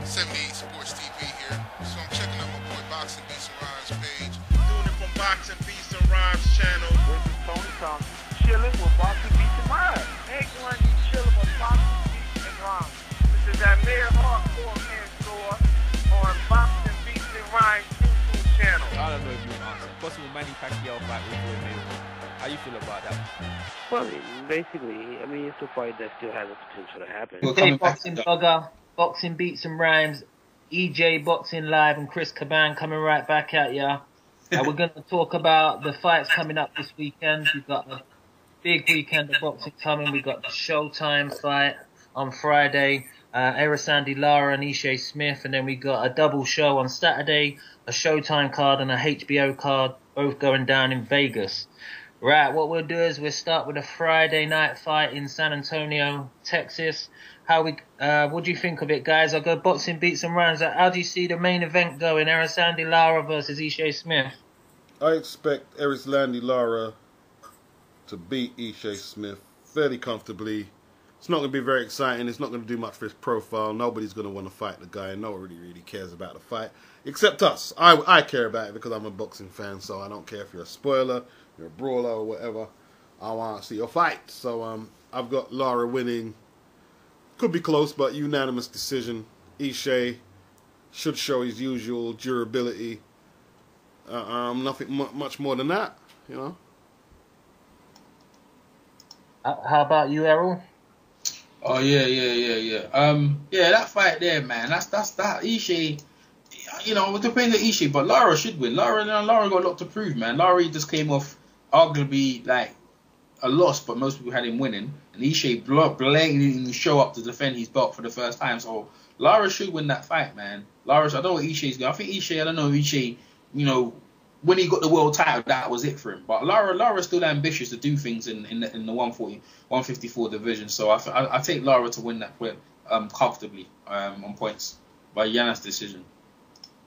78 Sports TV here. So I'm checking out my boy Boxing Beats and Rhymes page. Doing it from Boxing Beats and Rhymes channel. This is Tony Thompson, chilling with Boxing Beats and Rhymes. Everyone, you chilling with Boxing Beats and Rhymes. This is Amir Hardcore Man Store on Boxing Beats and Rhymes YouTube channel. I don't know if you answer. Possible Manny Pacquiao fight with Floyd Mayweather. How you feel about that? Well, basically, it's a fight that still has the potential to happen. Hey, Boxing Blogger, Boxing Beats and Rhymes, EJ Boxing Live, and Chris Caban coming right back at ya. We're going to talk about the fights coming up this weekend. We've got a big weekend of boxing coming. We've got the Showtime fight on Friday, Sandy Lara and Ishe Smith, and then we got a double show on Saturday, a Showtime card and a HBO card, both going down in Vegas. Right, what we'll do is we'll start with a Friday night fight in San Antonio, Texas. What do you think of it, guys? I'll go Boxing Beats and Rhymes. How do you see the main event going? Sandy Lara versus Ishe Smith. I expect Sandy Lara to beat Ishe Smith fairly comfortably. It's not going to be very exciting. It's not going to do much for his profile. Nobody's going to want to fight the guy. Nobody really cares about the fight, except us. I care about it because I'm a boxing fan, so I don't care if you're a spoiler, you're a brawler, or whatever. I want to see your fight. So I've got Lara winning. Could be close, but unanimous decision. Ishe should show his usual durability. Nothing much more than that, you know. How about you, Errol? Oh yeah. That fight there, man. That's that Ishe. You know, it depends on Ishe, but Lara should win. Lara got a lot to prove, man. Lara just came off arguably like a loss, but most people had him winning. And Ishe blatantly show up to defend his belt for the first time. So Lara should win that fight, man. I don't know what Ishe's going. I think Ishe. I don't know if Ishe. You know, when he got the world title, that was it for him. But Lara's still ambitious to do things in the 140, 154 division. So I take Lara to win that comfortably on points by unanimous decision.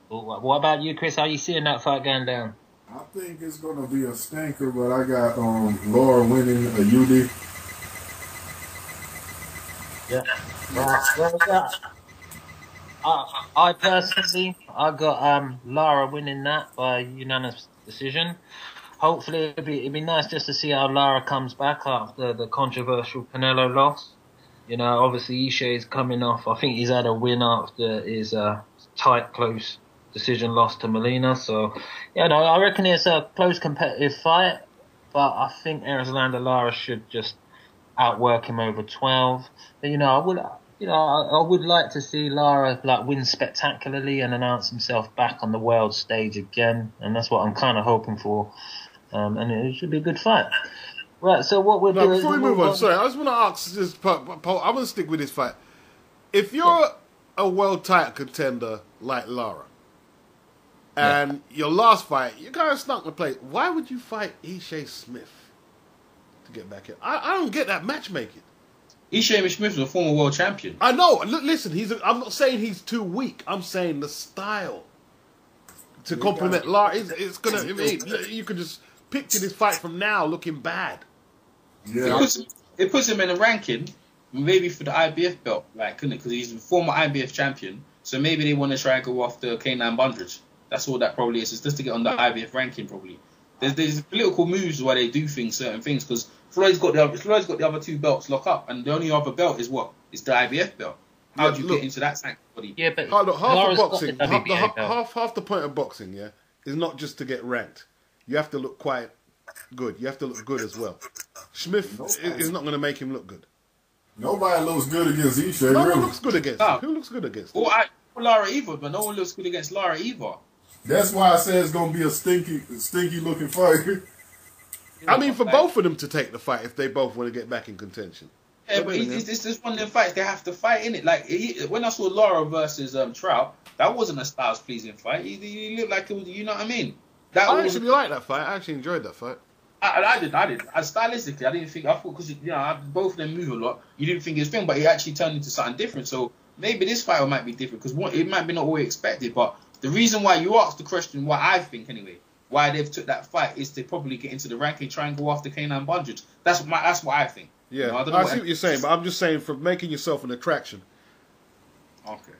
What about you, Chris? How you seeing that fight going down? I think it's going to be a stinker, but I got Lara winning a UD. Yeah. Well, I personally, I got Lara winning that by unanimous decision. Hopefully, it'd be nice just to see how Lara comes back after the controversial Canelo loss. You know, obviously Ishe is coming off. I think he's had a win after his tight, close decision loss to Molina. So, I reckon it's a close, competitive fight. But I think Sandy Lara should just outwork him over 12. But I would like to see Lara win spectacularly and announce himself back on the world stage again, and that's what I'm kind of hoping for. And it should be a good fight. Right, so what we'll do is... Before we move on, sorry, I just want to ask this, Paul, I'm going to stick with this fight. If you're a world title contender like Lara, and your last fight, you kind of snuck the plate, why would you fight Ishe Smith to get back in? I don't get that matchmaking. Ishe Smith is a former world champion. I know. Listen, I'm not saying he's too weak. I'm saying the style to complement Lara. It's gonna. You could just picture this fight from now looking bad. Yeah, it puts him in a ranking, maybe for the IBF belt, couldn't it? Because he's a former IBF champion. So maybe they want to try and go after K9 Bundridge. That's all that probably is. It's just to get on the IBF ranking, probably. There's political moves why they do certain things, because Floyd's got the other two belts locked up, and the only other belt is what? It's the IBF belt. How do you get into that body? Yeah, but half of boxing, half half the point of boxing, is not just to get ranked. You have to look quite good. You have to look good as well. Smith is not going to make him look good. Nobody looks good against Ishe. No really. one looks good against him. Who looks good against him? Or Lara either, but no one looks good against Lara either. That's why I said it's going to be a stinky looking fight. I mean, for both of them to take the fight if they both want to get back in contention. Yeah, but it's just one of them fights they have to fight, innit? When I saw Lara versus Trout, that wasn't a styles pleasing fight. He looked like it was, you know what I mean? I actually liked that fight. I actually enjoyed that fight. I did. Stylistically, I didn't think. I thought because both of them move a lot, you didn't think it was film, but it actually turned into something different. So maybe this fight might be different because it might be not what we expected. But the reason why you asked the question, what I think anyway, why they've took that fight is to probably get into the ranking, try and go after K9 Bundridge. That's what I think. Yeah, I see what you're saying, but I'm just saying for making yourself an attraction. Okay.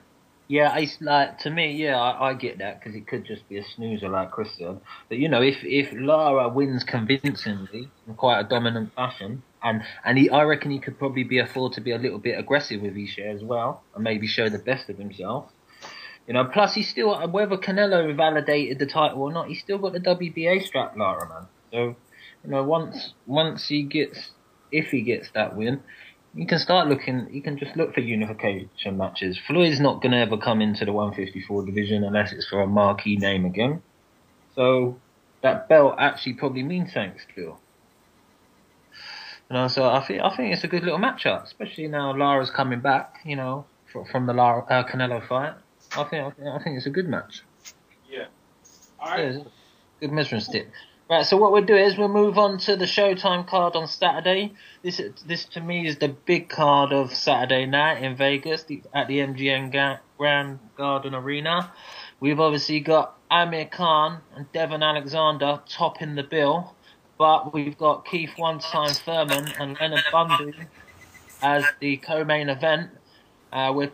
Yeah, it's like, to me, yeah, I get that, because it could just be a snoozer like Kristian. But, you know, if Lara wins convincingly in quite a dominant fashion, I reckon he could probably be afford to be a little bit aggressive with Ishe as well, and maybe show the best of himself. You know, plus he's still, whether Canelo validated the title or not, he's still got the WBA strap, Lara, man. So, you know, once he gets, if he gets that win, you can just look for unification matches. Floyd's not going to ever come into the 154 division unless it's for a marquee name again. So that belt actually probably means something still. You know, so I think it's a good little matchup, especially now Lara's coming back, you know, from the Canelo fight. I think it's a good match. Yeah. All right. Yeah, good measuring stick. Right, so what we'll do is we'll move on to the Showtime card on Saturday. This to me is the big card of Saturday night in Vegas at the MGM Grand Garden Arena. We've obviously got Amir Khan and Devon Alexander topping the bill, but we've got Keith One-Time Thurman and Leonard Bundu as the co-main event. We'll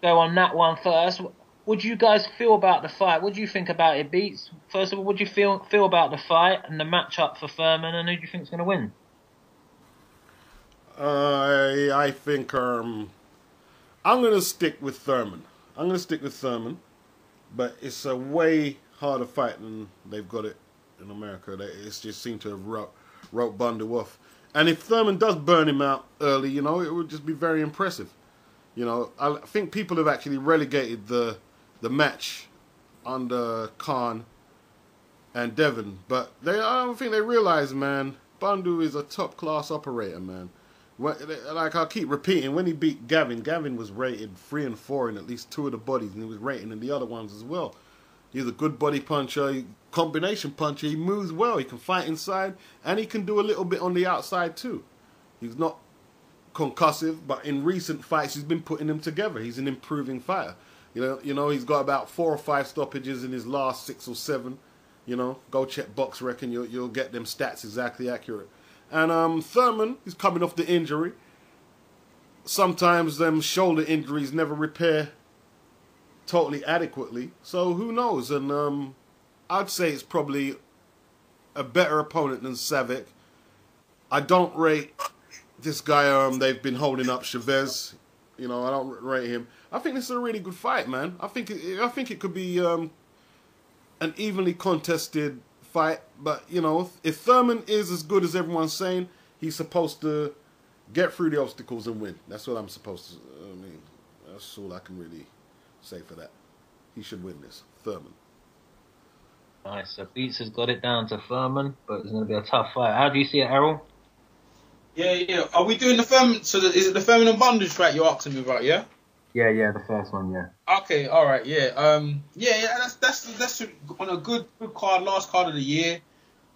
go on that one first. What do you guys feel about the fight? What do you think about it, Beats? First of all, what do you feel about the fight and the matchup for Thurman, and who do you think's going to win? I think I'm going to stick with Thurman. But it's a way harder fight than they've got it in America. It's just seemed to have wrote Bundu off. And if Thurman does burn him out early, you know, it would just be very impressive. You know, I think people have actually relegated the match under Khan and Devon, but I don't think they realize, man, Bundu is a top class operator, man. Like I keep repeating, when he beat Gavin was rated 3 and 4 in at least 2 of the bodies, and he was rating in the other ones as well. He's a good body puncher, combination puncher. He moves well. He can fight inside, and he can do a little bit on the outside too. He's not concussive, but in recent fights he's been putting them together. He's an improving fighter. You know, he's got about 4 or 5 stoppages in his last 6 or 7. You know, go check Box Rec and you'll get them stats exactly accurate. And Thurman, he's coming off the injury. Sometimes them shoulder injuries never repair totally adequately. So who knows? And I'd say it's probably a better opponent than Savic. I don't rate this guy. They've been holding up Chavez. You know, I don't rate him. I think this is a really good fight, man. I think it could be an evenly contested fight. But you know, if Thurman is as good as everyone's saying, he's supposed to get through the obstacles and win. That's what I'm supposed to. I mean, that's all I can really say for that. He should win this, Thurman. Nice. So Beats has got it down to Thurman, but it's going to be a tough fight. How do you see it, Errol? Yeah. Are we doing the Thurman? So is it the Thurman and Bundu fight you're asking me about? Yeah. Yeah, the first one, yeah. Okay, all right, yeah. That's on a good card, last card of the year.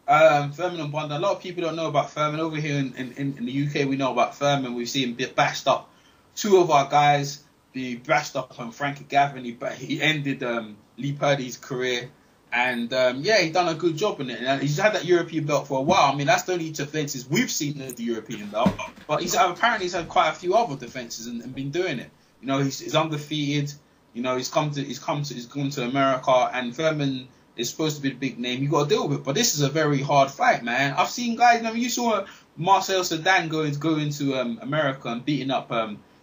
Thurman and Bundu. A lot of people don't know about Thurman. Over here in the UK, we know about Thurman. We've seen him get bashed up. 2 of our guys be bashed up on Frankie Gavin. He ended Lee Purdy's career. And he done a good job in it. And he's had that European belt for a while. I mean, that's the only defenses we've seen of the European belt. But he's had quite a few other defenses and been doing it. You know, he's undefeated. You know, he's gone to America, and Thurman is supposed to be the big name. You got to deal with it. But this is a very hard fight, man. I've seen guys. I mean, you saw Marcel Sedan go into America and beating up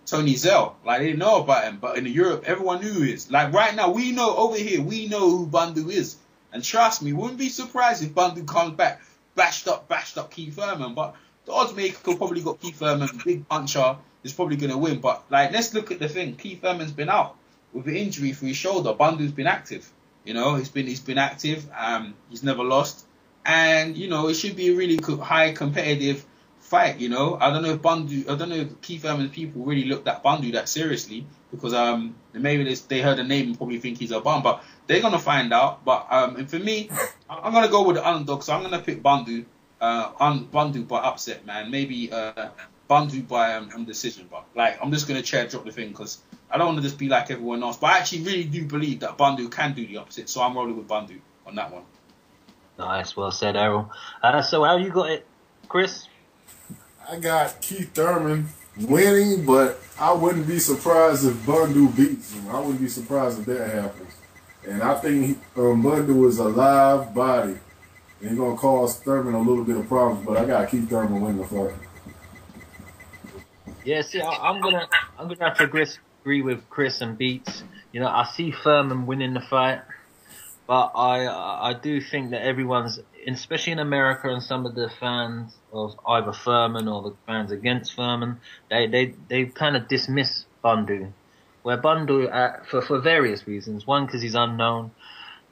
Tony Zell. Like, they didn't know about him, but in Europe, everyone knew who he is. Like right now, we know over here, we know who Bundu is. And trust me, wouldn't be surprised if Bundu comes back bashed up Keith Thurman. But the odds maker probably got Keith Thurman, big puncher, is probably going to win. But like, let's look at the thing. Keith Thurman's been out with an injury for his shoulder. Bundu's been active. You know, he's been active. He's never lost, and you know, it should be a really high competitive fight. You know, I don't know if Keith Thurman's people really looked at Bundu that seriously, because maybe they heard the name and probably think he's a bum, but they're gonna find out. But and for me, I'm gonna go with the underdog, so I'm gonna pick Bundu. Bundu by upset, man. Maybe Bundu by decision, but like, I'm just gonna drop the thing because I don't want to just be like everyone else. But I actually really do believe that Bundu can do the upset, so I'm rolling with Bundu on that one. Nice, well said, Errol. So how you got it, Chris? I got Keith Thurman winning, but I wouldn't be surprised if Bundu beats him. I wouldn't be surprised if that happens. And I think Bundu is a live body. And he's going to cause Thurman a little bit of problems, but I got to keep Thurman winning the fight. Yeah, see, I'm gonna have to agree with Chris and Beats. You know, I see Thurman winning the fight, but I do think that everyone's, especially in America, and some of the fans of either Thurman or the fans against Thurman, they kind of dismiss Bundu. Where Bundu, for various reasons. One, because he's unknown,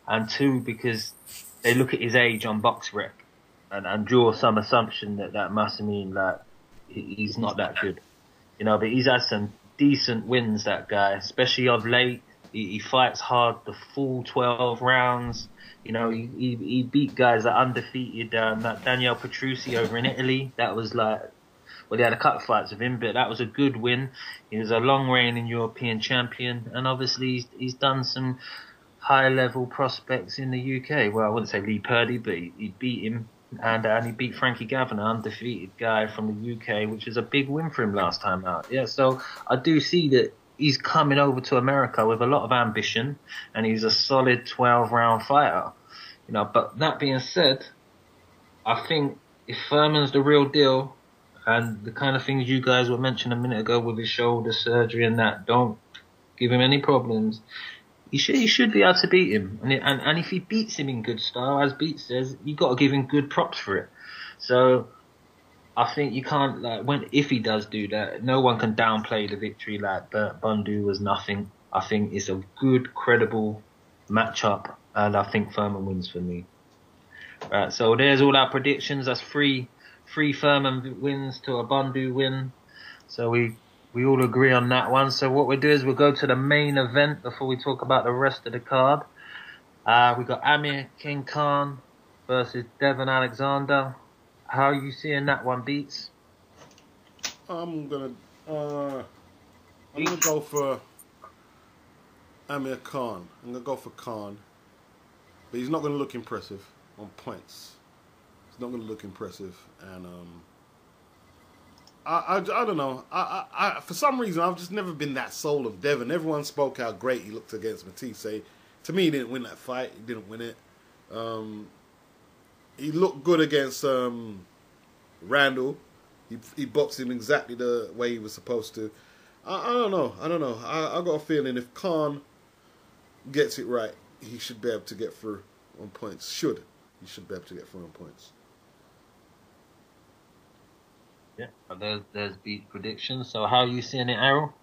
and two, because they look at his age on BoxRec and draw some assumption that must mean that he's not that good. You know, but he's had some decent wins, that guy, especially of late. He fights hard the full 12 rounds. You know, he beat guys that undefeated, that Daniel Petrucci over in Italy. That was like, well, they had a couple of fights with him, but that was a good win. He was a long reigning European champion, and obviously he's done some high level prospects in the UK. Well, I wouldn't say Lee Purdy, but he beat him. And he beat Frankie Gavin, an undefeated guy from the UK, which is a big win for him last time out. Yeah, so I do see that he's coming over to America with a lot of ambition, and he's a solid 12-round fighter. You know, but that being said, I think if Thurman's the real deal, and the kind of things you guys were mentioning a minute ago with his shoulder surgery and that don't give him any problems, he should be able to beat him. And if he beats him in good style, as Beat says, you got to give him good props for it. So I think you can't, if he does do that, no one can downplay the victory like Bundu was nothing. I think it's a good, credible matchup, and I think Thurman wins for me. Right, so there's all our predictions. That's three Thurman wins to a Bundu win. So we all agree on that one. So what we'll do is we'll go to the main event before we talk about the rest of the card. We've got Amir King Khan versus Devon Alexander. How are you seeing that one, Beats? I'm gonna go for Amir Khan. I'm gonna go for Khan, but he's not gonna look impressive on points. He's not gonna look impressive, and I don't know. I for some reason I've just never been that sold of Devon. Everyone spoke how great he looked against Matisse. To me, he didn't win that fight. He didn't win it. He looked good against Randall. He boxed him exactly the way he was supposed to. I don't know. I got a feeling if Khan gets it right, he should be able to get through on points. He should be able to get through on points. Yeah, there's Beat predictions. So how are you seeing it, Errol?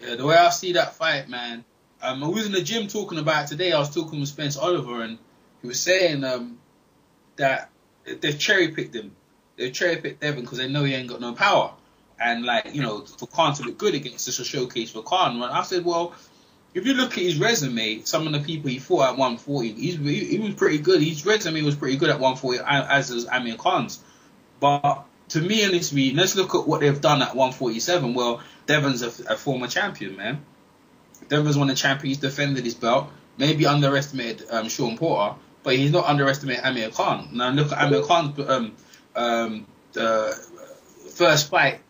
Yeah, the way I see that fight, man. I was in the gym talking about it today. I was talking with Spence Oliver, and he was saying that they've cherry-picked him. They've cherry-picked Devon because they know he ain't got no power. And, for Khan to look good against, it's a showcase for Khan. And I said, well, if you look at his resume, some of the people he fought at 140, he was pretty good. His resume was pretty good at 140, as is Amir Khan's. But to me, honestly, let's look at what they've done at 147. Well, Devon's a former champion, man. Devon's won the champion. He's defended his belt. Maybe underestimated Sean Porter, but he's not underestimated Amir Khan. Now look at Amir Khan's first fight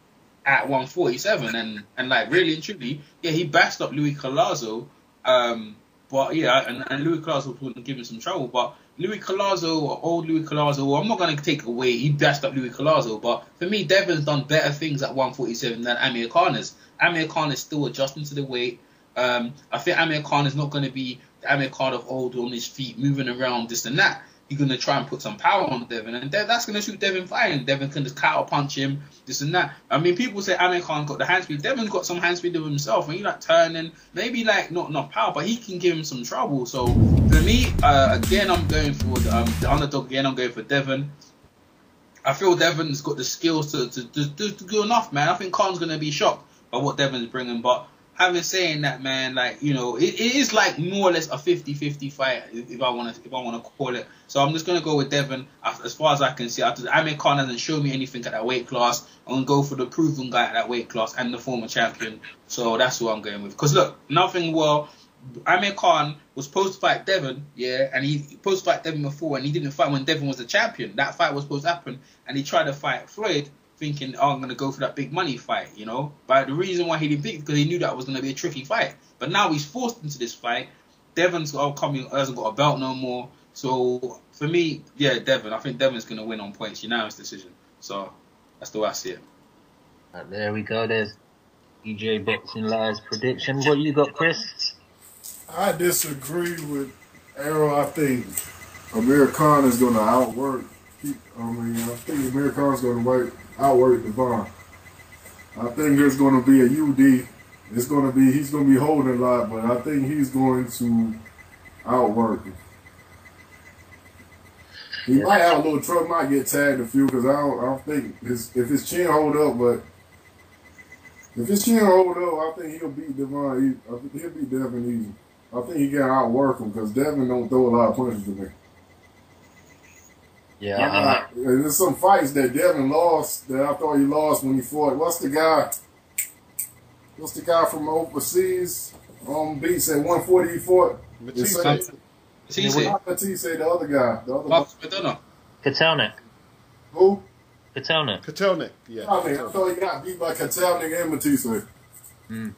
at 147, and really and truly, yeah, he bashed up Louis Collazo. But yeah, and Louis Collazo wouldn't give him some trouble, but Louis Collazo, old Louis Collazo, I'm not going to take away, he bashed up Louis Collazo, but for me, Devon's done better things at 147 than Amir Khan is. Amir Khan is still adjusting to the weight. I think Amir Khan is not going to be the Amir Khan of old on his feet, moving around, this and that. He's going to try and put some power on Devon, and that's going to suit Devon fine. Devon can just counter punch him, this and that. I mean, people say Amir Khan got the hand speed. Devon's got some hand speed of himself, and he's turning, maybe not enough power, but he can give him some trouble. So for me, again, I'm going for the underdog. Again, I'm going for Devon. I feel Devon's got the skills to do enough, man. I think Khan's going to be shocked by what Devon's bringing, but having saying that, man, it is more or less a 50-50 fight, if I want to call it. So I'm just gonna go with Devon as far as I can see. Amir Khan hasn't shown me anything at that weight class. I'm gonna go for the proven guy at that weight class and the former champion. So that's who I'm going with. Because look, Amir Khan was supposed to fight Devon, yeah, and he supposed to fight Devon before, and he didn't fight when Devon was the champion. That fight was supposed to happen, and he tried to fight Floyd. thinking, oh, I'm going to go for that big money fight, you know. But the reason why he didn't pick because he knew that was going to be a tricky fight. But now he's forced into this fight. Devon's hasn't got a belt no more. So for me, yeah, Devon. I think Devon's going to win on points, unanimous decision. So that's the way I see it. There we go. There's EJ Boxing Live's prediction. What you got, Chris? I disagree with Arrow. I think Amir Khan is going to outwork. I think Amir Khan's going to outwork Devon. I think there's going to be a UD. He's going to be holding a lot, but I think he's going to outwork him. He might have a little trouble, might get tagged a few because I don't think if his chin hold up, but if his chin hold up, I think he'll beat Devon. I think he'll beat Devon easy. I think he can outwork him because Devon don't throw a lot of punches to me. Yeah. And there's some fights that Devon lost that I thought he lost when he fought. What's the guy from overseas? Beats at 140 he fought. Matisse, the other guy. Kotelnik. Who? Kotelnik, yeah. I thought he got beat by Kotelnik and Matisse. Yeah.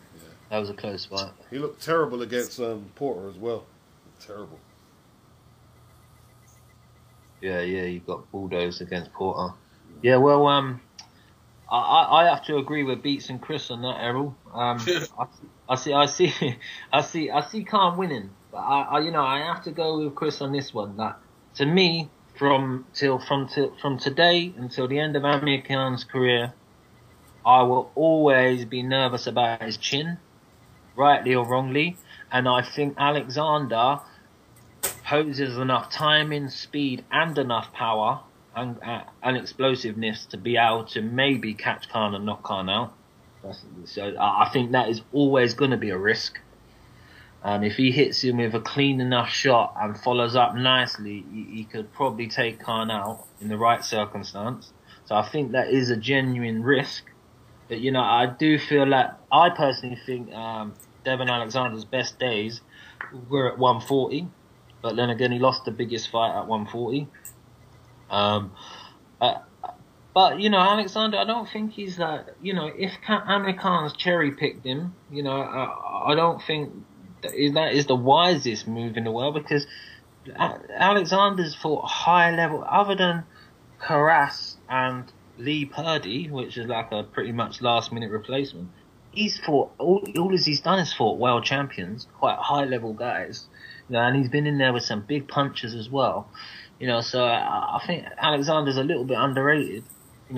That was a close fight. He looked terrible against Porter as well. Terrible. Yeah, you got bulldozed against Porter. Yeah, well, I have to agree with Beats and Chris on that, Errol. I see Khan winning, but I have to go with Chris on this one. Like, to me, from today until the end of Amir Khan's career, I will always be nervous about his chin, rightly or wrongly, and I think Alexander poses enough timing, speed, and enough power and explosiveness to be able to maybe catch Khan and knock Khan out. So I think that is always going to be a risk. If he hits him with a clean enough shot and follows up nicely, he could probably take Khan out in the right circumstance. So I think that is a genuine risk. But, I do feel like, I personally think Devon Alexander's best days were at 140. But then again, he lost the biggest fight at 140. But, Alexander, I don't think he's like, if Amir Khan's cherry-picked him, I don't think that is the wisest move in the world, because Alexander's fought high level, other than Karras and Lee Purdy, which is like a pretty much last-minute replacement. He's fought, all he's done is fought world champions, quite high-level guys, and he's been in there with some big punches as well. So I think Alexander's a little bit underrated.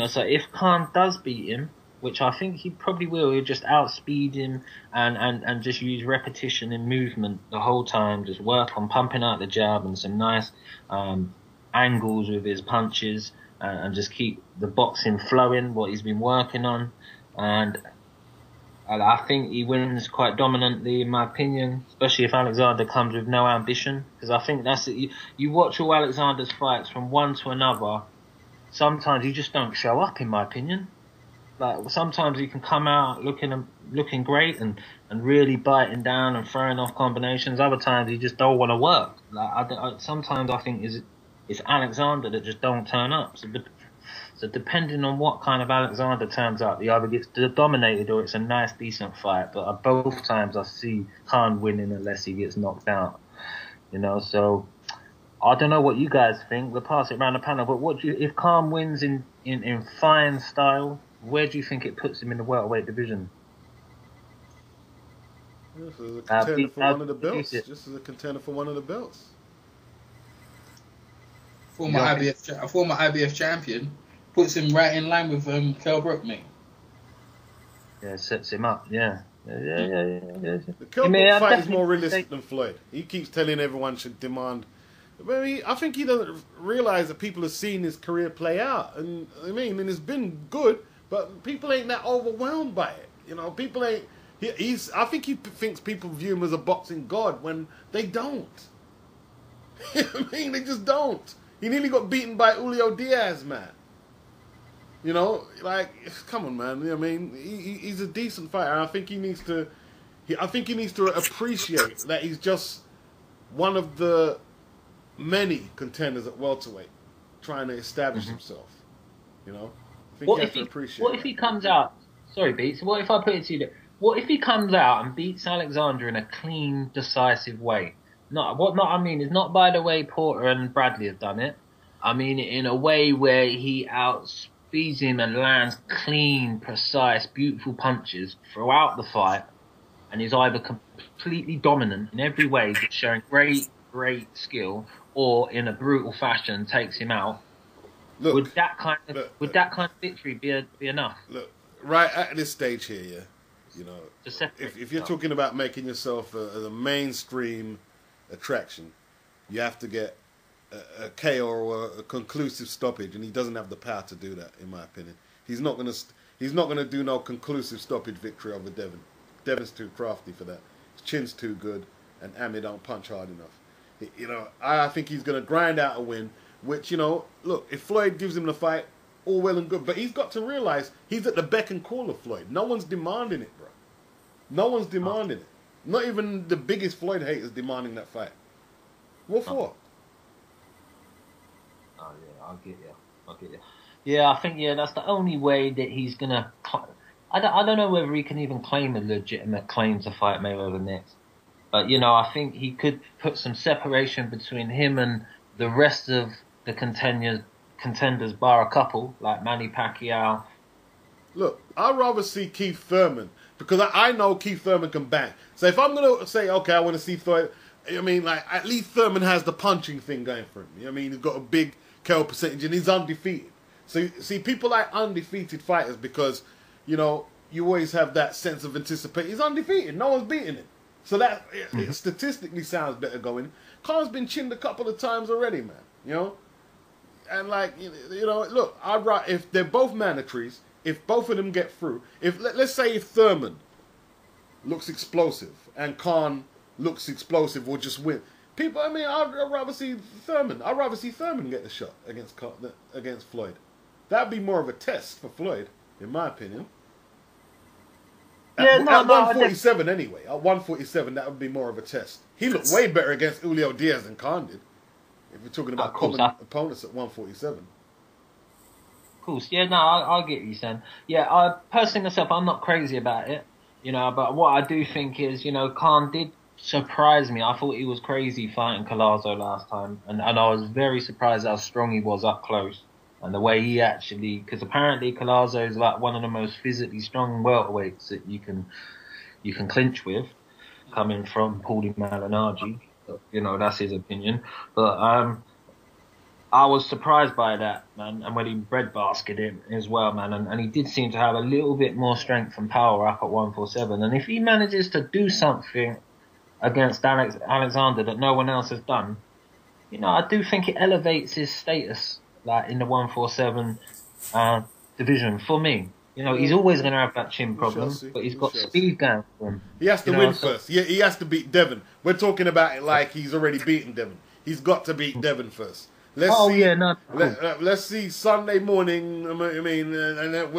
So if Khan does beat him, which I think he probably will, he'll just outspeed him and just use repetition and movement the whole time, just work on pumping out the jab and some nice angles with his punches and just keep the boxing flowing, what he's been working on. And I think he wins quite dominantly, in my opinion, especially if Alexander comes with no ambition. Because I think that's it. You watch all Alexander's fights from one to another, sometimes he just don't show up, in my opinion. Like, sometimes he can come out looking great and really biting down and throwing off combinations. Other times he just don't want to work. Like, sometimes I think it's Alexander that just don't turn up. So depending on what kind of Alexander turns up, he either gets dominated or it's a nice, decent fight. But both times I see Khan winning unless he gets knocked out. So I don't know what you guys think. We'll pass it around the panel. But if Khan wins in fine style, where do you think it puts him in the welterweight division? Just as a contender for one of the belts. Just as a contender for one of the belts. Former IBF champion. Puts him right in line with Kell Brook, mate. Yeah, sets him up, yeah. The Kell Brook fight is more realistic than Floyd. He keeps telling everyone should demand. I think he doesn't realise that people have seen his career play out. And it's been good, but people ain't that overwhelmed by it. People ain't. I think he thinks people view him as a boxing god when they don't. They just don't. He nearly got beaten by Julio Diaz, man. Come on, man. He's a decent fighter. I think he needs to. I think he needs to appreciate that he's just one of the many contenders at welterweight, trying to establish himself. think you have to appreciate what if he comes out? Sorry, Beats. What if I put it to you? What if he comes out and beats Alexander in a clean, decisive way? I mean is not by the way Porter and Bradley have done it. I mean in a way where he outspeeds him and lands clean, precise, beautiful punches throughout the fight, and is either completely dominant in every way, just showing great skill, or in a brutal fashion takes him out. Look, would that kind of victory be enough? Look, right at this stage here, yeah, you know, if you're talking about making yourself a mainstream attraction, you have to get a KO or a conclusive stoppage, and he doesn't have the power to do that, in my opinion. He's not gonna do no conclusive stoppage victory over Devon. Devon's too crafty for that. His chin's too good, and Amir don't punch hard enough. You know, I think he's gonna grind out a win. Which, you know, look, if Floyd gives him the fight, all well and good, but he's got to realize he's at the beck and call of Floyd. No one's demanding it, bro. No one's demanding it. Not even the biggest Floyd haters demanding that fight. What for? Oh yeah, I'll get you. Yeah, I think that's the only way that he's gonna. I don't know whether he can even claim a legitimate claim to fight Mayweather next, but you know, I think he could put some separation between him and the rest of the contenders bar a couple like Manny Pacquiao. Look, I'd rather see Keith Thurman because I know Keith Thurman can bang. So if I'm gonna say, okay, I want to see Floyd, I mean, like at least Thurman has the punching thing going for him. You know what I mean? He's got a big KO percentage and he's undefeated. So see, people like undefeated fighters because you know you always have that sense of anticipation. He's undefeated. No one's beating him. So that it statistically sounds better going. Khan's been chinned a couple of times already, man. You know, and like you know, look, if they're both mandatories, if both of them get through, let's say if Thurman looks explosive and Khan looks explosive or just win, people. I mean, I'd rather see Thurman. I'd rather see Thurman get the shot against Floyd. That'd be more of a test for Floyd, in my opinion. At 147 anyway. At 147, that would be more of a test. He looked way better against Julio Diaz than Khan did. If we're talking about common opponents at 147. Of course, yeah, no, I'll get you, son. Yeah, I personally myself, I'm not crazy about it, you know, but what I do think is, you know, Khan did surprise me. I thought he was crazy fighting Collazo last time, and I was very surprised how strong he was up close. And the way he actually, because apparently Collazo is like one of the most physically strong welterweights that you can clinch with, coming from Paulie Malignaggi. You know, that's his opinion. But I was surprised by that, man. And when he breadbasketed him as well, man. And he did seem to have a little bit more strength and power up at 147. And if he manages to do something against Alexander that no one else has done, you know, I do think it elevates his status. Like in the 147 division, for me, you know, he's always going to have that chin problem, but he's got speed going for him. He has to win first. Yeah, he has to beat Devon. We're talking about it like he's already beaten Devon. He's got to beat Devon first. Let's see Sunday morning. I mean, and then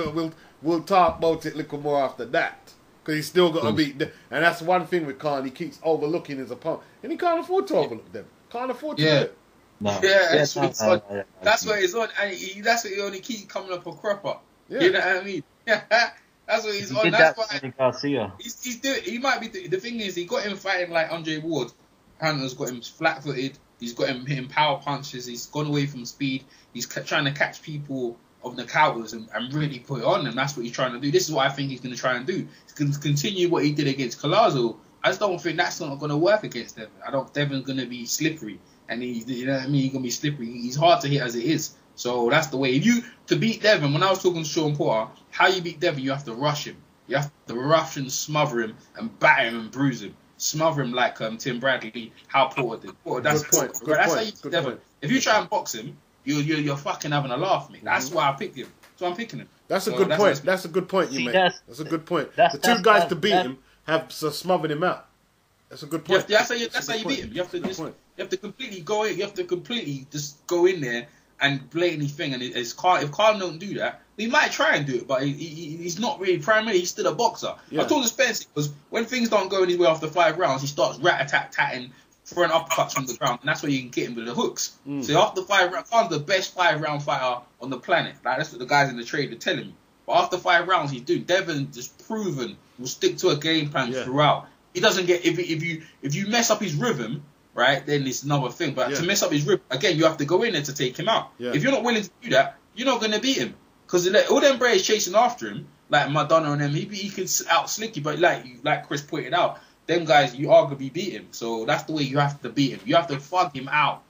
we'll talk about it a little more after that because he's still got to beat. And that's one thing with Khan. He keeps overlooking his opponent, and he can't afford to overlook them. Can't afford to do it. No. Yeah, that's what it's on. That's what it's on, and that's what he only keeps coming up a cropper. Yeah. You know what I mean? That's what he's on. That's why Garcia. He's doing. He might be. The thing is, he got him fighting like Andre Ward. Hunter's got him flat-footed. He's got him hitting power punches. He's gone away from speed. He's trying to catch people of the counters and really put it on them. That's what he's trying to do. This is what I think he's going to try and do. He's going to continue what he did against Collazo. I just don't think that's not going to work against Devon. I don't. Devon's going to be slippery. And you know what I mean? He's going to be slippery. He's hard to hit as it is. So that's the way. To beat Devon, when I was talking to Sean Porter, how you beat Devon, you have to rush him. You have to rush and smother him and batter him and bruise him. Smother him like Tim Bradley, how Porter did. That's how you beat Devon. If you try and box him, you're fucking having a laugh, mate. That's why I picked him. So I'm picking him. That's a good point. That's a good point you made. That's a good point. The two guys to beat him have smothered him out. That's a good point. That's how you beat him. You have to completely go in. You have to completely just go in there and blatantly thing. And if Carl don't do that, he might try and do it, but he's not really primarily. He's still a boxer. Yeah. I told Spencer because when things don't go in his way after 5 rounds, he starts rat-a-tat-tatting, throwing uppercuts from the ground, and that's where you can get him with the hooks. So after 5 rounds, Khan's the best 5-round fighter on the planet. Like, that's what the guys in the trade are telling me. But after 5 rounds, he's doing. Devon just proven will stick to a game plan throughout. He doesn't get if you mess up his rhythm, right? Then it's another thing. But to mess up his rhythm again, you have to go in there to take him out. Yeah. If you're not willing to do that, you're not going to beat him because all them Braves chasing after him, like Madonna and them. He can out slick you, but like Chris pointed out, them guys you arguably beat him. So that's the way you have to beat him. You have to fuck him out.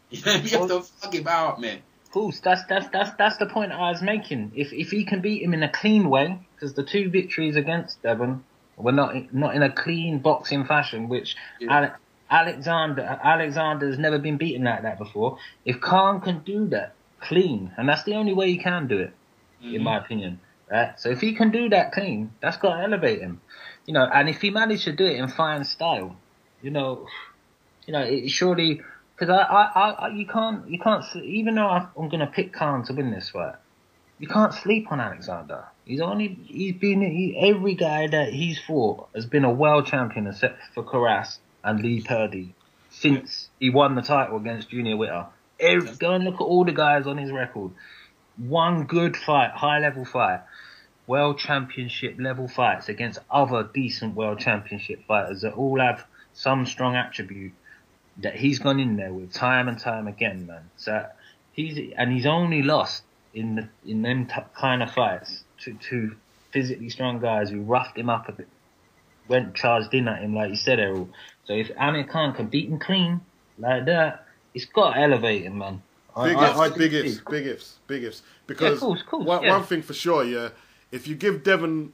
You know, you have to fuck him out, man. Of course, that's the point I was making. If he can beat him in a clean way, because the 2 victories against Devon were not in a clean boxing fashion, which Alexander's never been beaten like that before. If Khan can do that clean, and that's the only way he can do it, in my opinion. Right? So if he can do that clean, that's got to elevate him. You know, and if he managed to do it in fine style, it surely, because you can't, even though I'm going to pick Khan to win this fight, you can't sleep on Alexander. Every guy that he's fought has been a world champion except for Carras and Lee Purdy since he won the title against Junior Witter. Go and look at all the guys on his record. One good fight, high-level fight, world championship level fights against other decent world championship fighters that all have some strong attribute that he's gone in there with time and time again, man. So he's only lost in them kind of fights to physically strong guys who roughed him up a bit, charged in at him like you said, Errol. So if Amir Khan can beat him clean like that, it's got to elevate him, man. Big ifs. Because one thing for sure, if you give Devon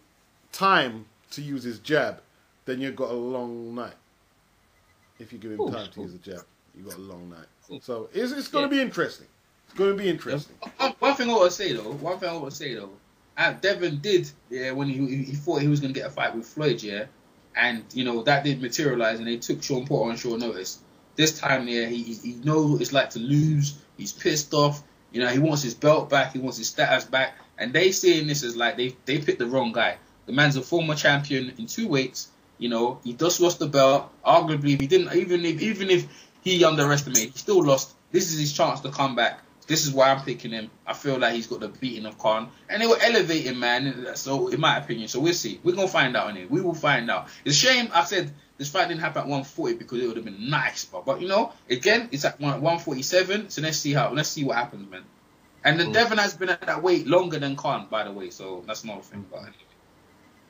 time to use his jab, then you've got a long night. If you give him time to use the jab, you've got a long night. So it's going to be interesting. It's going to be interesting. One thing I want to say though, Devon did, when he thought he was going to get a fight with Floyd, and that did materialize, and they took Sean Porter on short notice. This time, he knows what it's like to lose. He's pissed off. He wants his belt back. He wants his status back. And they seeing this as like they picked the wrong guy. The man's a former champion in 2 weights. He just lost the belt. Arguably, if he didn't, even if he underestimated, he still lost. This is his chance to come back. This is why I'm picking him. I feel like he's got the beating of Khan. And they will elevate him, man. So, in my opinion. So, we'll see. We're going to find out, innit? We will find out. It's a shame I said this fight didn't happen at 140 because it would have been nice. But again, it's at 147. So, let's see what happens, man. And then Devon has been at that weight longer than Khan, by the way. So, that's another thing about it.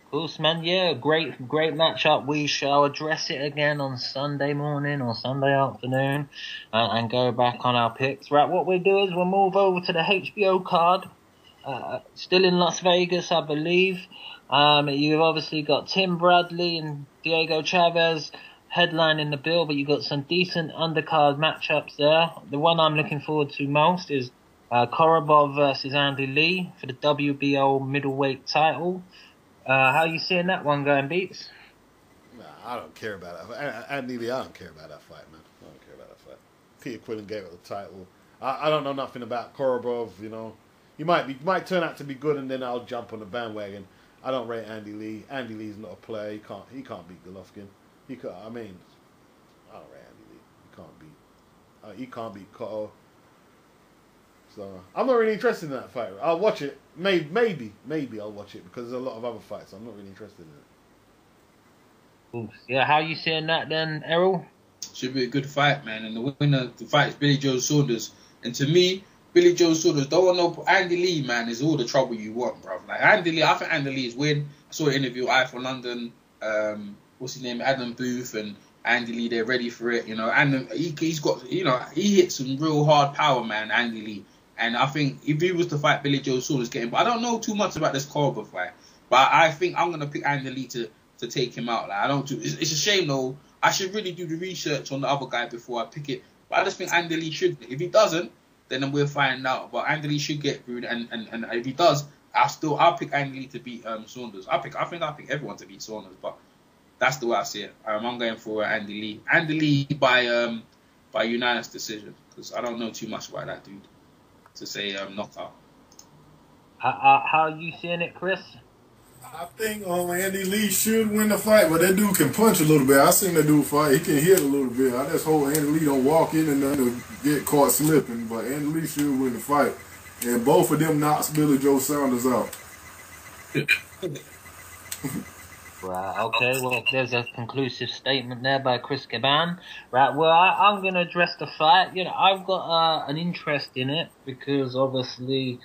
Cool, man. Yeah, great matchup. We shall address it again on Sunday morning or Sunday afternoon and go back on our picks. Right, what we'll do is we'll move over to the HBO card. Still in Las Vegas, I believe. You've obviously got Tim Bradley and Diego Chavez headlining the bill, but you've got some decent undercard matchups there. The one I'm looking forward to most is Korobov versus Andy Lee for the WBO middleweight title. How are you seeing that one going, Beats? Nah, I don't care about that. Andy Lee, I don't care about that fight, man. I don't care about that fight. Peter Quillen gave it the title. I don't know nothing about Korobov, He might turn out to be good, and then I'll jump on the bandwagon. I don't rate Andy Lee. Andy Lee's not a player. He can't beat Golovkin. I don't rate Andy Lee. He can't beat Cotto. So I'm not really interested in that fight. I'll watch it. Maybe I'll watch it because there's a lot of other fights. I'm not really interested in it. Yeah, how are you seeing that then, Errol? Should be a good fight, man. And the winner of the fight is Billy Joe Saunders. And to me, Billy Joe Saunders, don't want no Andy Lee, man, is all the trouble you want, bro. Like Andy Lee, I think Andy Lee is win. I saw an interview, I for London, what's his name, Adam Booth and Andy Lee, they're ready for it, and he's got, he hits some real hard power, man, Andy Lee. And I think if he was to fight Billy Joe Saunders, but I don't know too much about this Korobov fight. But I think I'm gonna pick Andy Lee to take him out. Like it's a shame though. I should really do the research on the other guy before I pick it. But I just think Andy Lee should. If he doesn't, then we'll find out. But Andy Lee should get through, and if he does, I'll pick Andy Lee to beat Saunders. I think I'll pick everyone to beat Saunders. But that's the way I see it. I'm going for Andy Lee. Andy Lee by unanimous decision because I don't know too much about that dude to say knockout. How are you seeing it, Chris? I think Andy Lee should win the fight, but that dude can punch a little bit. I seen that dude fight. He can hit a little bit. I just hope Andy Lee don't walk in and then get caught slipping. But Andy Lee should win the fight. And both of them knocks Billy Joe Saunders out. Right, okay, well, there's a conclusive statement there by Kristian. Right, well, I'm going to address the fight. You know, I've got an interest in it because obviously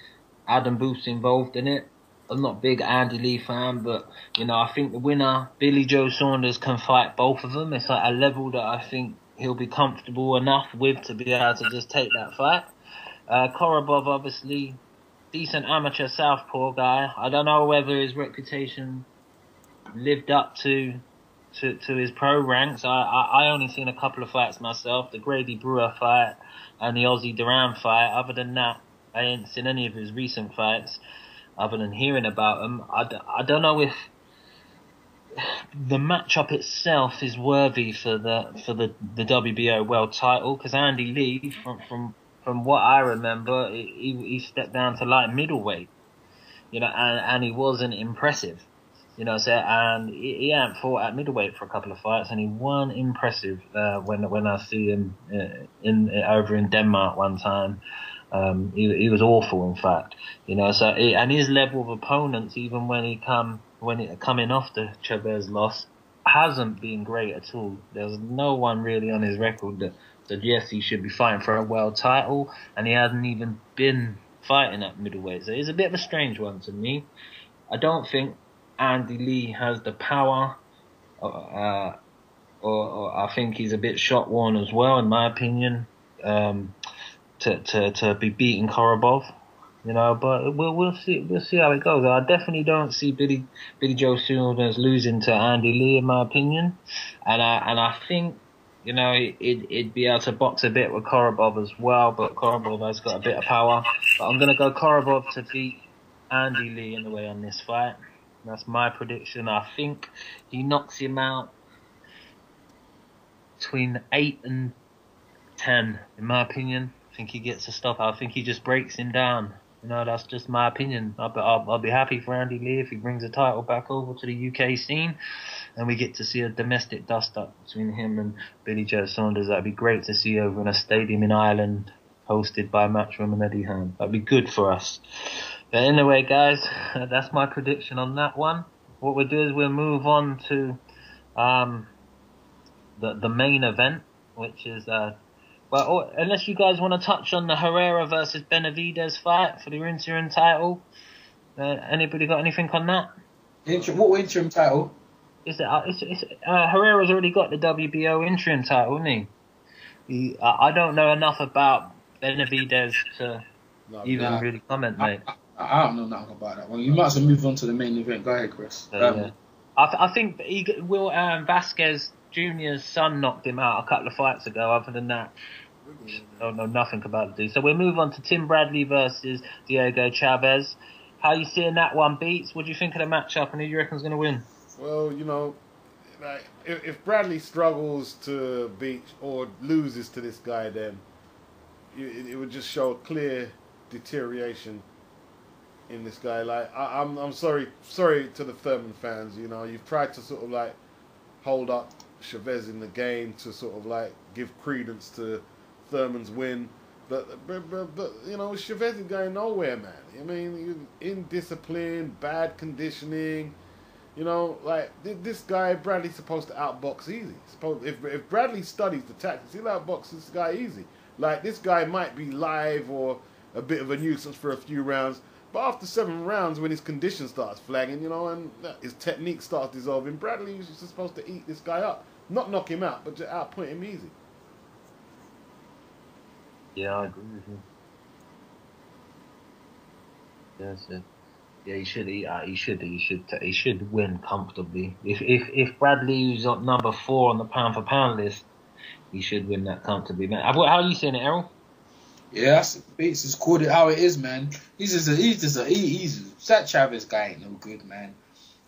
Adam Booth's involved in it. I'm not a big Andy Lee fan, but, you know, I think the winner, Billy Joe Saunders, can fight both of them. It's at a level that I think he'll be comfortable enough with to be able to just take that fight. Korobov, obviously, decent amateur southpaw guy. I don't know whether his reputation lived up to his pro ranks. I only seen a couple of fights myself, the Grady Brewer fight and the Ozzy Duran fight. Other than that, I ain't seen any of his recent fights other than hearing about them. I don't know if the matchup itself is worthy for the WBO world title, because Andy Lee, from what I remember, he stepped down to light middleweight, you know, and he wasn't impressive. You know, so, and he hadn't fought at middleweight for a couple of fights, and he won impressive, when I see him, over in Denmark one time. He was awful, in fact, you know, so, and his level of opponents, even when coming off the Chavez loss, hasn't been great at all. There's no one really on his record that said, yes, he should be fighting for a world title, and he hasn't even been fighting at middleweight. So it's a bit of a strange one to me. I don't think Andy Lee has the power, or I think he's a bit shot worn as well, in my opinion, to be beating Korobov, you know. But we'll see how it goes. I definitely don't see Billy Joe Saunders losing to Andy Lee, in my opinion, and I think, you know, it'd be able to box a bit with Korobov as well, but Korobov has got a bit of power. But I'm gonna go Korobov to beat Andy Lee in the way on this fight. That's my prediction. I think he knocks him out between 8 and 10, in my opinion. I think he gets a stop. I think he just breaks him down. You know, that's just my opinion. I'll be happy for Andy Lee if he brings the title back over to the UK scene and we get to see a domestic dust-up between him and Billy Joe Saunders. That'd be great to see over in a stadium in Ireland hosted by Matchroom and Eddie Hearn. That'd be good for us. But anyway, guys, that's my prediction on that one. What we'll do is we'll move on to the main event, which is unless you guys want to touch on the Herrera versus Benavidez fight for the interim title. Anybody got anything on that? What interim title? Herrera's already got the WBO interim title, hasn't he? I don't know enough about Benavidez to really comment, mate. I don't know nothing about that one. You might as well move on to the main event. Go ahead, Chris. Yeah. I think Vasquez Jr.'s son knocked him out a couple of fights ago. Other than that, I don't know nothing about the dude. So we'll move on to Tim Bradley versus Diego Chavez. How you seeing that one, Beats? What do you think of the matchup, and who do you reckon's going to win? Well, you know, like, if Bradley struggles to beat or loses to this guy, then it would just show a clear deterioration in this guy. Like, I'm sorry to the Thurman fans. You know, you've tried to sort of like hold up Chavez in the game to sort of like give credence to Thurman's win, but you know, Chavez is going nowhere, man. I mean, indiscipline, bad conditioning. You know, like this guy Bradley's supposed to outbox easy. If Bradley studies the tactics, he'll outbox this guy easy. Like, this guy might be live or a bit of a nuisance for a few rounds, but after 7 rounds, when his condition starts flagging, you know, and his technique starts dissolving, Bradley is just supposed to eat this guy up. Not knock him out, but just outpoint him easy. Yeah, I agree with you. Yes, yeah, he should win comfortably. If Bradley's at number 4 on the pound for pound list, he should win that comfortably, man. How are you seeing it, Errol? Yeah, Bates has called it how it is, man. He's that Chavez guy ain't no good, man.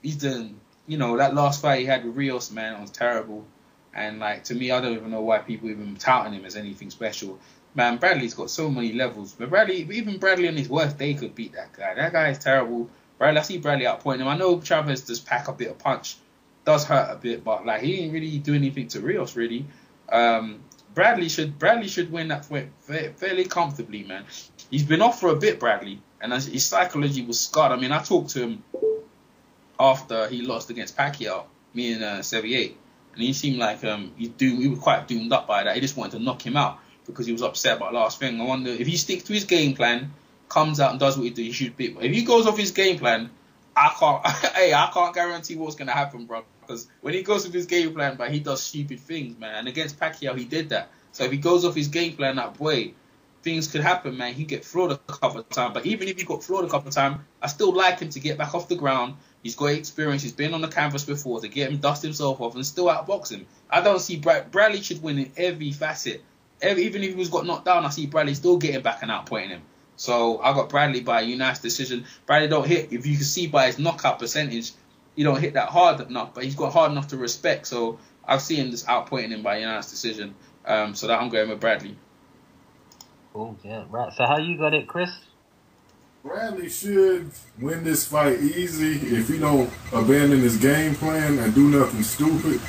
He's done, you know, that last fight he had with Rios, man, was terrible. And like, to me, I don't even know why people even touting him as anything special. Man, Bradley's got so many levels. But even Bradley on his worst day could beat that guy. That guy is terrible. Bradley, I see Bradley outpointing him. I know Chavez does pack a bit of punch, does hurt a bit, but like he ain't really do anything to Rios really. Bradley should win that fight fairly comfortably, man. He's been off for a bit, Bradley, and his psychology was scarred. I mean, I talked to him after he lost against Pacquiao, me and 78, and he seemed like he was quite doomed up by that. He just wanted to knock him out because he was upset about last thing. I wonder if he sticks to his game plan, comes out and does what he should be. If he goes off his game plan, I can't guarantee what's gonna happen, bro. Because when he goes with his game plan, but he does stupid things, man. And against Pacquiao, he did that. So if he goes off his game plan that way, things could happen, man. He get floored a couple of times. But even if he got floored a couple of times, I still like him to get back off the ground. He's got experience. He's been on the canvas before to get him dust himself off and still outbox him. I don't see Bradley should win in every facet. Even if he was got knocked down, I see Bradley still getting back and outpointing him. So I got Bradley by a unanimous decision. Bradley don't hit. If you can see by his knockout percentage, he don't hit that hard enough, but he's got hard enough to respect. So I've seen him just outpointing him by a unanimous decision. So that I'm going with Bradley. Oh, yeah, right. So how you got it, Chris? Bradley should win this fight easy if he don't abandon his game plan and do nothing stupid.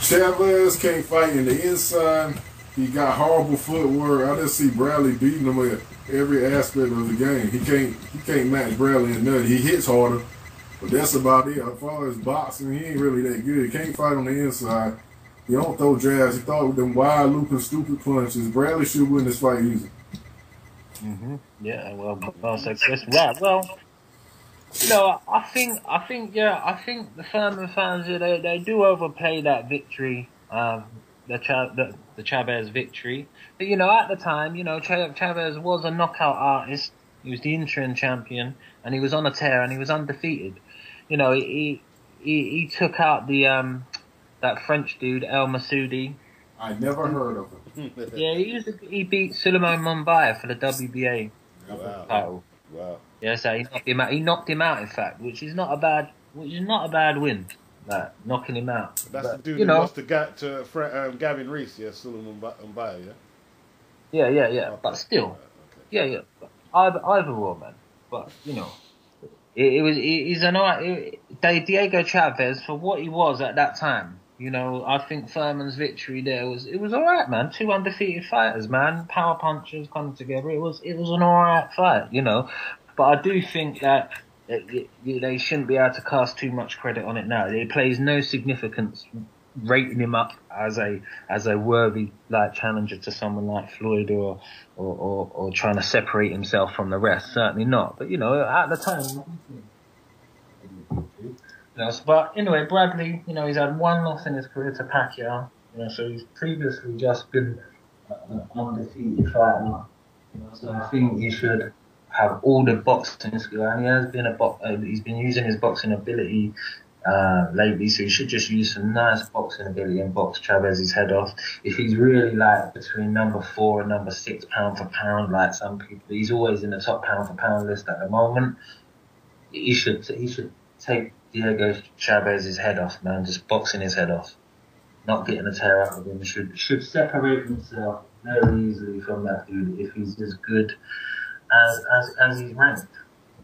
Chavez can't fight in the inside. He got horrible footwork. I just see Bradley beating him at every aspect of the game. He can't match Bradley in nothing. He hits harder, but that's about it. As far as boxing, he ain't really that good. He can't fight on the inside. He don't throw jabs. He throw them wide looping stupid punches. Bradley should win this fight easy. Yeah, well said, Chris. Right, well, you know, I think the Thurman fans, they do overplay that victory, the Chavez victory. But, you know, at the time, you know, Chavez was a knockout artist. He was the interim champion, and he was on a tear, and he was undefeated. You know, he took out the that French dude, El Masoudi. I never heard of him. Yeah, he beat Suleiman Mumbai for the WBA title. Wow. Yeah, so he knocked him out, in fact, which is not a bad win. Like, knocking him out. That's but, the dude who lost to Gavin Reese, yeah, Suleiman Mumbai, yeah. Yeah. Okay. But still, Okay. yeah. Either war, man. But you know, he's an alright. Diego Chavez, for what he was at that time. You know, I think Thurman's victory there was alright, man. 2 undefeated fighters, man. Power punchers coming together. It was an alright fight, you know. But I do think that they shouldn't be able to cast too much credit on it now. It plays no significance rating him up as a worthy like challenger to someone like Floyd or trying to separate himself from the rest. Certainly not. But you know, at the time. But anyway, Bradley, you know, he's had 1 loss in his career to Pacquiao. You know, so he's previously just been an undefeated fighter. You know, so I think he should have all the boxing skill, and he has been he's been using his boxing ability lately, so he should just use some nice boxing ability and box Chavez's head off. If he's really like between number 4 and number 6 pound for pound, like some people, he's always in the top pound for pound list at the moment. He should take Diego Chavez's head off, man, just boxing his head off, not getting a tear out of him. Should separate himself very easily from that dude if he's as good as he's ranked.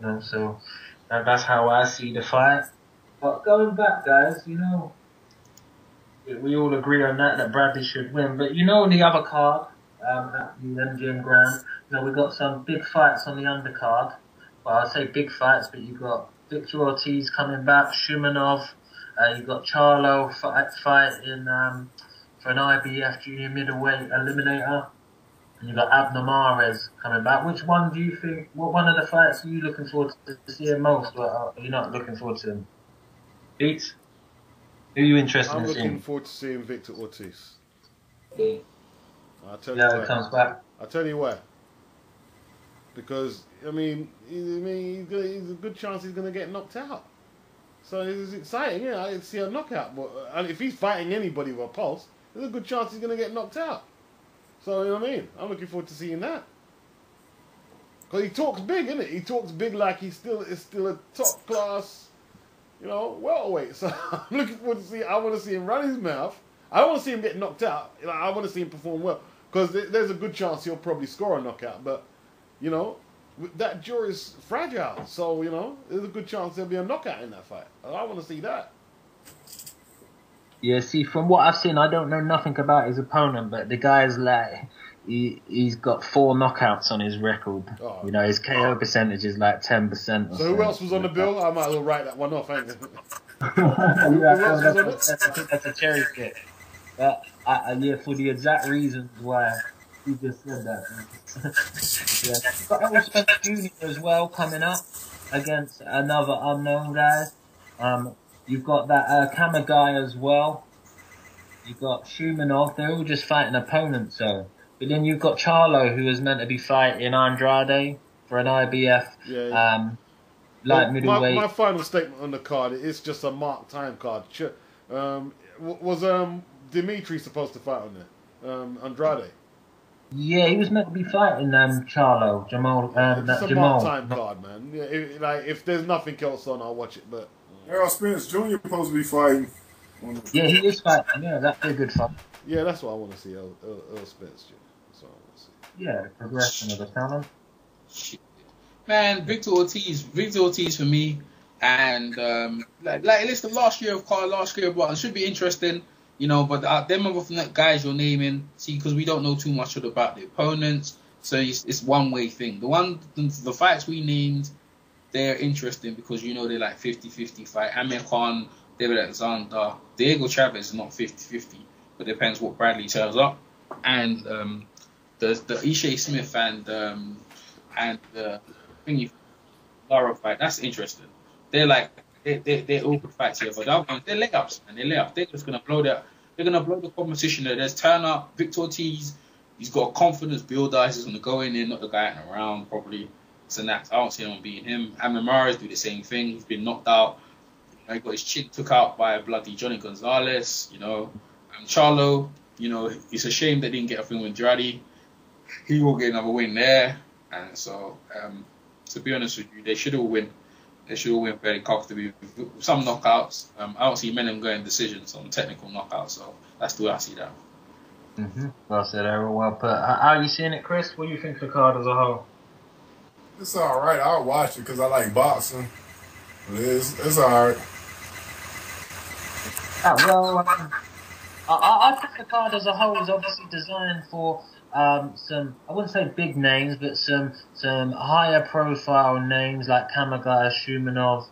You know, so that's how I see the fight. But going back, guys, you know, we all agree on that Bradley should win. But you know, on the other card, at the MGM ground, you know, we got some big fights on the undercard. Well, I say big fights, but you got Victor Ortiz coming back, Shumanov, you've got Charlo fighting for an IBF junior middleweight eliminator, and you've got Abner Mares coming back. Which one do you think, what one of the fights are you looking forward to seeing most, or are you not looking forward to them? Beats? Who are you interested in seeing? I'm looking forward to seeing Victor Ortiz. I'll tell you why. Comes back. I'll tell you why. Because, I mean, he's a good chance he's going to get knocked out. So it's exciting, yeah. I see a knockout, but if he's fighting anybody with a pulse, there's a good chance he's going to get knocked out. So, you know what I mean? I'm looking forward to seeing that. Because he talks big, innit? He talks big like he's still a top class, you know, welterweight. So I'm looking forward to see. I want to see him run his mouth. I don't want to see him get knocked out. You know, I want to see him perform well. Because there's a good chance he'll probably score a knockout, but. You know, that jury's fragile. So, you know, there's a good chance there'll be a knockout in that fight. I want to see that. Yeah, see, from what I've seen, I don't know nothing about his opponent, but the guy's like, he's got 4 knockouts on his record. Oh. You know, his KO percentage is like 10%. So who else was on the bill? I might as well write that one off, ain't it? Who else was on it? I think that's a cherry pick. But yeah, for the exact reasons why you just said that. Yeah, you've got Errol Spence Jr. as well coming up against another unknown guy. You've got that Kama guy as well. You've got Shumanov. They're all just fighting opponents, so. But then you've got Charlo, who was meant to be fighting Andrade for an IBF light middleweight. My final statement on the card is just a mark time card. Was Dimitri supposed to fight on it? Andrade? Yeah, he was meant to be fighting Charlo, Jamal. It's a Jamal. mark time card, man. Yeah, if there's nothing else on, I'll watch it. But Errol Spence Jr. supposed to be fighting. Yeah, he is fighting. Yeah, that'd be a good fight. Yeah, that's what I want to see. Earl Spence Jr. That's what I want to see. Yeah, the progression of the talent. Man, Victor Ortiz for me, and it's the last year of Carl, last year of what, it should be interesting, you know. But them other guys you're naming, see, because we don't know too much about the opponents, so it's one way thing. The fights we named, they're interesting because you know they're like 50-50 fight. Amir Khan, David Alexander, Diego Chavez is not 50-50, but depends what Bradley turns up, and the Ishe Smith and thingy Lara fight, that's interesting. They're all good fights here, but the other ones, they're layups, man. They're layups. They're just gonna blow the competition there. There's Turner, Victor Ortiz, he's got a confidence builder, he's gonna go in there, knock the guy out around probably. So I don't see anyone beating him. Amir Mares do the same thing, he's been knocked out. He got his chin took out by a bloody Johnny Gonzalez, you know. Charlo, you know, it's a shame they didn't get a thing with Andrade. He will get another win there. And so, to be honest with you, they should all win. They should all win very comfortably. Some knockouts. I don't see many of them going decisions on technical knockouts. So that's the way I see that. Well said, Errol. Well put. How are you seeing it, Chris? What do you think of the card as a whole? It's all right. I'll watch it because I like boxing. It's all right. I think the card as a whole is obviously designed for some, I wouldn't say big names, but some higher profile names like Kamagai, Shumanov,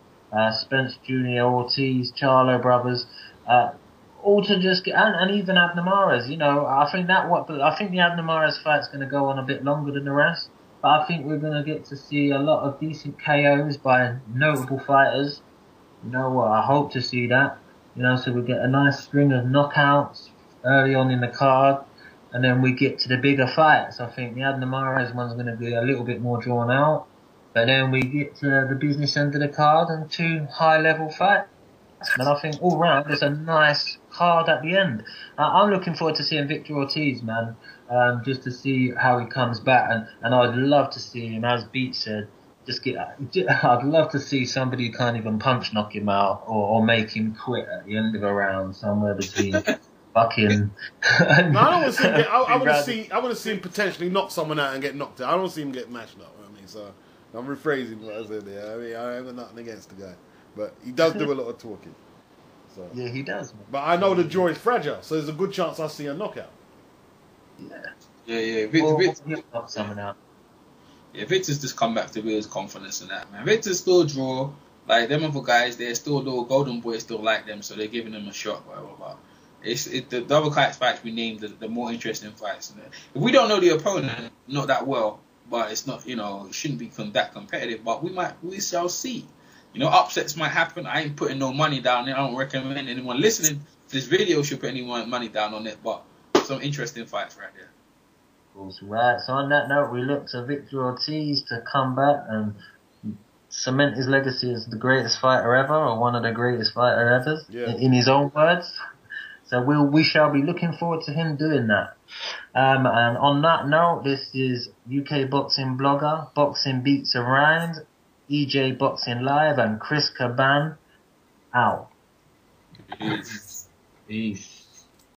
Spence Jr., Ortiz, Charlo brothers, all to just get, and even Abnamares. You know, I think the Abnamares fight's going to go on a bit longer than the rest, but I think we're going to get to see a lot of decent KOs by notable fighters. You know, I hope to see that. You know, so we get a nice string of knockouts early on in the card, and then we get to the bigger fights. I think the Abnamares one's going to be a little bit more drawn out, but then we get to the business end of the card and 2 high-level fights. And I think all round it's a nice card at the end. I'm looking forward to seeing Victor Ortiz, man, just to see how he comes back, and I'd love to see him, as Beat said. I'd love to see somebody who can't even punch knock him out or make him quit at the end of a round, somewhere between fucking. I want to see him potentially knock someone out and get knocked out. I don't see him get mashed up. I mean, so I'm rephrasing what I said there. I mean, I ain't got nothing against the guy, but he does do a lot of talking. So. Yeah, he does. Man. But I know the jaw is fragile, so there's a good chance I'll see a knockout. Yeah. He'll knock someone out. Yeah, Victor's just come back to build his confidence in that, man. Victor's still draw. Like, them other guys, they're still little Golden Boys still like them, so they're giving them a shot, whatever. But the other fights we named, the more interesting fights. If we don't know the opponent, not that well, but it's not, you know, it shouldn't be that competitive, but we shall see. You know, upsets might happen. I ain't putting no money down there. I don't recommend anyone listening to this video should put any money down on it, but some interesting fights right there. Right, so on that note, we look to Victor Ortiz to come back and cement his legacy as the greatest fighter ever, or one of the greatest fighter ever, in his own words. So we shall be looking forward to him doing that. And on that note, this is UK boxing blogger, Boxing Beats Around, EJ Boxing Live, and Chris Caban out. Peace. Peace.